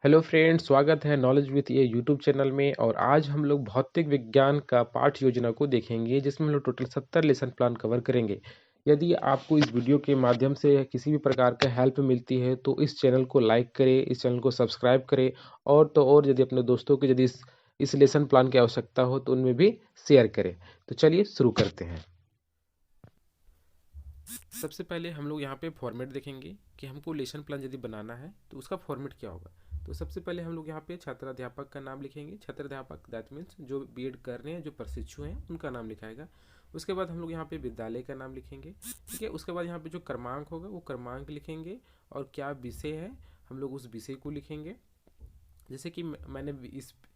Hello friends, स्वागत है knowledge with ये यूट्यूब चैनल में। और आज हम लोग भौतिक विज्ञान का पाठ योजना को देखेंगे, जिसमें हम लोग टोटल 70 लेसन प्लान कवर करेंगे। यदि आपको इस वीडियो के माध्यम से किसी भी प्रकार का हेल्प मिलती है तो इस चैनल को लाइक करें, इस चैनल को सब्सक्राइब करें। और तो और यदि अपने दोस्तों को यदि इस लेसन प्लान की आवश्यकता हो तो उनमें भी शेयर करें। तो चलिए शुरू करते हैं। सबसे पहले हम लोग यहाँ पे फॉर्मेट देखेंगे कि हमको लेसन प्लान यदि बनाना है तो उसका फॉर्मेट क्या होगा। तो सबसे पहले हम लोग यहाँ पे छात्राध्यापक का नाम लिखेंगे। छात्राध्यापक दैट मीन्स जो बीएड कर रहे हैं, जो प्रशिक्षु हैं, उनका नाम लिखाएगा। उसके बाद हम लोग यहाँ पे विद्यालय का नाम लिखेंगे। ठीक है, उसके बाद यहाँ पे जो क्रमांक होगा वो क्रमांक लिखेंगे, और क्या विषय है हम लोग उस विषय को लिखेंगे। जैसे कि मैंने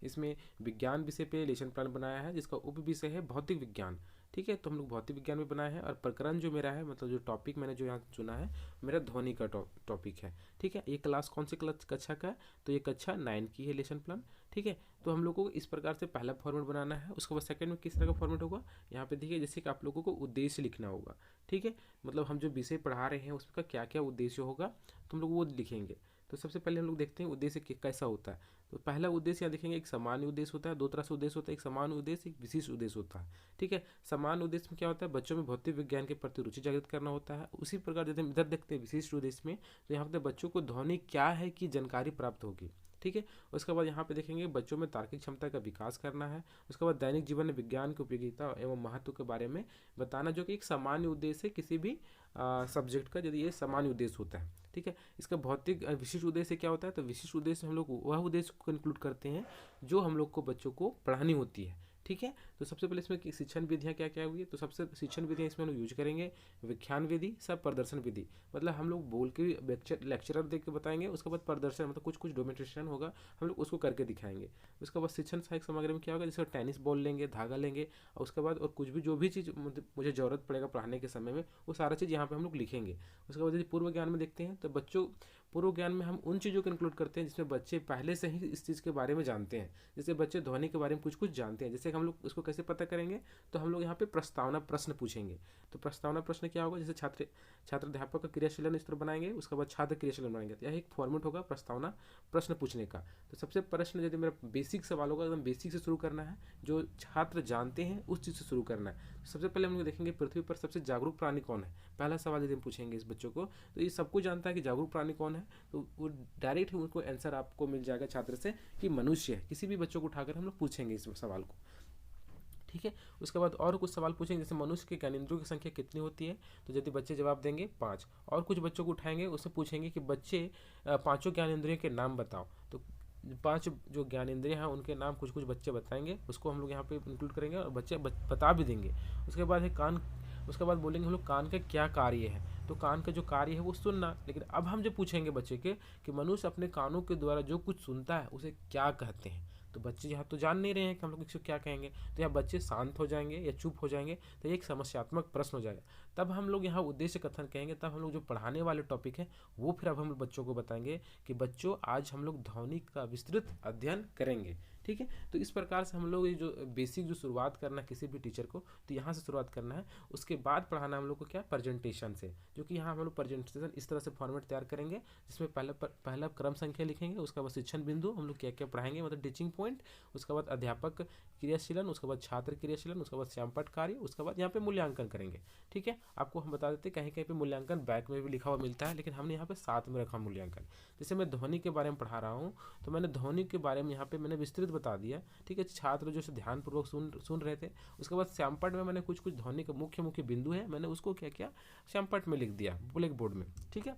इसमें विज्ञान विषय पे लेसन प्लान बनाया है, जिसका उप विषय है भौतिक विज्ञान। ठीक है, तो हम लोग भौतिक विज्ञान में बनाए हैं। और प्रकरण जो मेरा है, मतलब जो टॉपिक मैंने जो यहाँ चुना है, मेरा ध्वनि का टॉपिक है। ठीक है, ये क्लास कौन सी क्लास कक्षा का है, तो ये कक्षा 9 की है लेसन प्लान। ठीक है, तो हम लोग को इस प्रकार से पहला फॉर्मेट बनाना है। उसके बाद सेकंड में किस तरह का फॉर्मेट होगा, यहाँ पे देखिए, जैसे कि आप लोगों को उद्देश्य लिखना होगा। ठीक है, मतलब हम जो विषय पढ़ा रहे हैं उसका क्या क्या उद्देश्य होगा, तो हम लोग वो लिखेंगे। तो सबसे पहले हम लोग देखते हैं उद्देश्य कैसा होता है। तो पहला उद्देश्य यहाँ देखेंगे, एक सामान्य उद्देश्य होता है। दो तरह से उद्देश्य होता है, एक सामान्य उद्देश्य, एक विशिष्ट उद्देश्य होता है। ठीक है, सामान्य उद्देश्य में क्या होता है, बच्चों में भौतिक विज्ञान के प्रति रुचि जागृत करना होता है। उसी प्रकार यदि हम इधर देखते हैं विशिष्ट उद्देश्य में, तो यहाँ पे बच्चों को ध्वनि क्या है की जानकारी प्राप्त होगी। ठीक है, उसके बाद यहाँ पे देखेंगे बच्चों में तार्किक क्षमता का विकास करना है। उसके बाद दैनिक जीवन में विज्ञान की उपयोगिता एवं महत्व के बारे में बताना, जो कि एक सामान्य उद्देश्य है किसी भी सब्जेक्ट का, यदि ये सामान्य उद्देश्य होता है। ठीक है, इसका भौतिक विशिष्ट उद्देश्य क्या होता है, तो विशिष्ट उद्देश्य हम लोग वह उद्देश्य को इंक्लूड करते हैं जो हम लोग को बच्चों को पढ़ानी होती है। ठीक है, तो सबसे पहले इसमें शिक्षण विधियाँ क्या क्या हुई है, तो सबसे शिक्षण विधियाँ इसमें हम लोग यूज करेंगे व्याख्यान विधि, सब प्रदर्शन विधि। मतलब हम लोग बोल के लेक्चरर देख के बताएंगे, उसके बाद प्रदर्शन मतलब कुछ कुछ डेमोन्स्ट्रेशन होगा, हम लोग उसको करके दिखाएंगे। उसके बाद शिक्षण सहायक सामग्री में क्या होगा, जैसे टेनिस बॉल लेंगे, धागा लेंगे, और उसके बाद और कुछ भी जो भी चीज़ मुझे ज़रूरत पड़ेगा पढ़ाने के समय में, वो सारा चीज़ यहाँ पे हम लोग लिखेंगे। उसके बाद यदि पूर्व ज्ञान में देखते हैं, तो बच्चों पूर्व ज्ञान में हम उन चीज़ों को इंक्लूड करते हैं जिसमें बच्चे पहले से ही इस चीज़ के बारे में जानते हैं। जैसे बच्चे ध्वनि के बारे में कुछ कुछ जानते हैं, जैसे हम लोग उसको कैसे पता करेंगे, तो हम लोग यहाँ पे प्रस्तावना प्रश्न पूछेंगे। तो प्रस्तावना प्रश्न क्या होगा, जैसे छात्राध्यापक का क्रियाशीलन इस तरह बनाएंगे, उसके बाद छात्र क्रियाशीलन बनाएंगे। तो यह एक फॉर्मेट होगा प्रस्तावना प्रश्न पूछने का। तो सबसे प्रश्न यदि मेरा बेसिक सवाल होगा, एकदम बेसिक से शुरू करना है, जो छात्र जानते हैं उस चीज़ से शुरू करना है। सबसे पहले हम लोग देखेंगे पृथ्वी पर सबसे जागरूक प्राणी कौन है। पहला सवाल यदि हम पूछेंगे इस बच्चों को, तो ये सबको जानता है कि जागरूक प्राणी कौन है, तो वो डायरेक्ट ही उनको आंसर आपको मिल जाएगा छात्र से कि मनुष्य है। किसी भी बच्चों को उठाकर हम लोग पूछेंगे इस सवाल को। ठीक है, उसके बाद और कुछ सवाल पूछेंगे, जैसे मनुष्य के ज्ञानेंद्रियों की संख्या कितनी होती है, तो यदि बच्चे जवाब देंगे 5। और कुछ बच्चों को उठाएंगे, उससे पूछेंगे कि बच्चे पांचों ज्ञानेंद्रियों के नाम बताओ। तो 5 जो ज्ञानेंद्रिय हैं उनके नाम कुछ कुछ बच्चे बताएंगे, उसको हम लोग यहाँ पे इंक्लूड करेंगे, और बच्चे बता भी देंगे। उसके बाद है कान। उसके बाद बोलेंगे हम लोग कान का क्या कार्य है, तो कान का जो कार्य है वो सुनना। लेकिन अब हम जो पूछेंगे बच्चे के कि मनुष्य अपने कानों के द्वारा जो कुछ सुनता है उसे क्या कहते हैं, तो बच्चे यहाँ तो जान नहीं रहे हैं कि हम लोग इसको क्या कहेंगे। तो यहाँ बच्चे शांत हो जाएंगे या चुप हो जाएंगे, तो ये एक समस्यात्मक प्रश्न हो जाएगा। तब हम लोग यहाँ उद्देश्य कथन कहेंगे, तब हम लोग जो पढ़ाने वाले टॉपिक है वो फिर अब हम बच्चों को बताएंगे कि बच्चों आज हम लोग ध्वनि का विस्तृत अध्ययन करेंगे। ठीक है, तो इस प्रकार से हम लोग ये जो बेसिक जो शुरुआत करना है किसी भी टीचर को, तो यहाँ से शुरुआत करना है। उसके बाद पढ़ाना हम लोग को क्या, प्रेजेंटेशन से, जो कि यहाँ हम लोग प्रेजेंटेशन इस तरह से फॉर्मेट तैयार करेंगे, जिसमें पहला क्रम संख्या लिखेंगे, उसके बाद शिक्षण बिंदु हम लोग क्या क्या पढ़ाएंगे, मतलब टीचिंग पॉइंट, उसके बाद अध्यापक क्रियाशीलन, उसके बाद छात्र क्रियाशीलन, उसके बाद श्यामपट्ट कार्य, उसके बाद यहाँ पे मूल्यांकन करेंगे। ठीक है, आपको हम बता देते हैं कहीं कहीं पे मूल्यांकन बैक में भी लिखा हुआ मिलता है, लेकिन हमने यहाँ पे साथ में रखा मूल्यांकन। जैसे मैं ध्वनि के बारे में पढ़ा रहा हूँ, तो मैंने ध्वनि के बारे में यहाँ पे मैंने विस्तृत बता दिया। ठीक है, छात्र जो ध्यानपूर्वक सुन रहे थे। उसके बाद श्यामपट्ट में मैंने कुछ कुछ ध्वनि के मुख्य मुख्य बिंदु है, मैंने उसको क्या किया, श्यामपट्ट में लिख दिया ब्लैक बोर्ड में। ठीक है,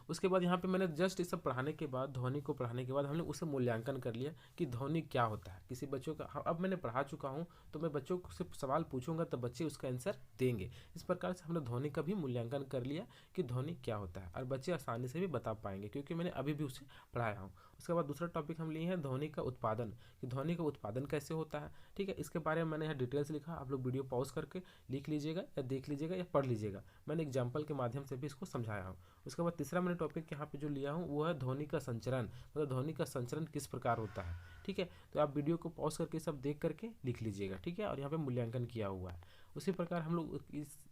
उसके बाद यहाँ पे मैंने जस्ट ये सब पढ़ाने के बाद, ध्वनि को पढ़ाने के बाद हमने उसे मूल्यांकन कर लिया कि ध्वनि क्या होता है किसी बच्चों का। अब मैंने पढ़ा चुका हूँ, तो मैं बच्चों से सवाल पूछूंगा तो बच्चे उसका आंसर देंगे। इस प्रकार से हमने ध्वनि का भी मूल्यांकन कर लिया कि ध्वनि क्या होता है, और बच्चे आसानी से भी बता पाएंगे क्योंकि मैंने अभी भी उसे पढ़ाया हूँ। उसके बाद दूसरा टॉपिक हम लिए हैं ध्वनि का उत्पादन, कि ध्वनि का उत्पादन कैसे होता है। ठीक है, इसके बारे में मैंने यहाँ डिटेल्स लिखा, आप लोग वीडियो पॉज करके लिख लीजिएगा या देख लीजिएगा या पढ़ लीजिएगा। मैंने एग्जाम्पल के माध्यम से भी इसको समझाया हूँ। उसके बाद तीसरा मैंने टॉपिक यहाँ पे जो लिया हूँ वो है ध्वनि का संचरण, मतलब ध्वनि का संचरण किस प्रकार होता है। ठीक है, तो आप वीडियो को पॉज करके सब देख करके लिख लीजिएगा। ठीक है, और यहाँ पे मूल्यांकन किया हुआ है। उसी प्रकार हम लोग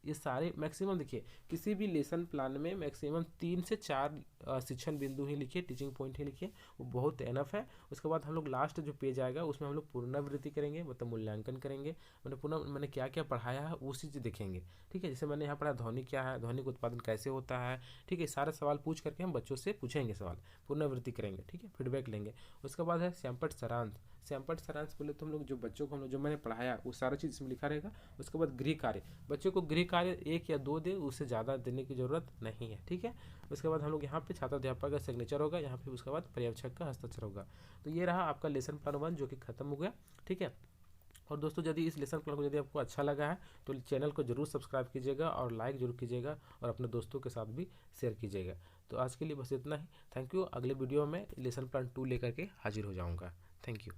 ये सारे मैक्सिमम देखिए किसी भी लेसन प्लान में मैक्सिमम 3 से 4 शिक्षण बिंदु ही लिखिए, टीचिंग पॉइंट ही लिखिए, वो बहुत एनफ है। उसके बाद हम लोग लास्ट जो पेज आएगा उसमें हम लोग पुनरावृत्ति करेंगे, मतलब मूल्यांकन करेंगे, मैंने क्या क्या पढ़ाया है वो चीज़ देखेंगे। ठीक है, जैसे मैंने यहाँ पढ़ा ध्वनि क्या है, ध्वनि का उत्पादन कैसे होता है। ठीक है, सारे सवाल पूछ करके हम बच्चों से पूछेंगे सवाल, पुनरावृत्ति करेंगे। ठीक है, फीडबैक लेंगे। उसके बाद है सैंपट सारांश। सैंपट सारांश बोले तो हम लोग जो बच्चों को हम लोग जो मैंने पढ़ाया वो सारा चीज़ इसमें लिखा रहेगा। उसके बाद गृह कार्य, बच्चों को गृह कार्य 1 या 2 दे, उससे ज़्यादा देने की ज़रूरत नहीं है। ठीक है, उसके बाद हम लोग यहाँ पे छात्राध्यापक का सिग्नेचर होगा, यहाँ पे उसके बाद पर्यवेक्षक का हस्ताक्षर होगा। तो ये रहा आपका लेसन प्लान 1 जो कि खत्म हो गया। ठीक है, और दोस्तों यदि इस लेसन प्लान को यदि आपको अच्छा लगा है तो चैनल को जरूर सब्सक्राइब कीजिएगा और लाइक जरूर कीजिएगा और अपने दोस्तों के साथ भी शेयर कीजिएगा। तो आज के लिए बस इतना ही। Thank you. अगले वीडियो में लेसन प्लान 2 लेकर के हाजिर हो जाऊँगा। Thank you.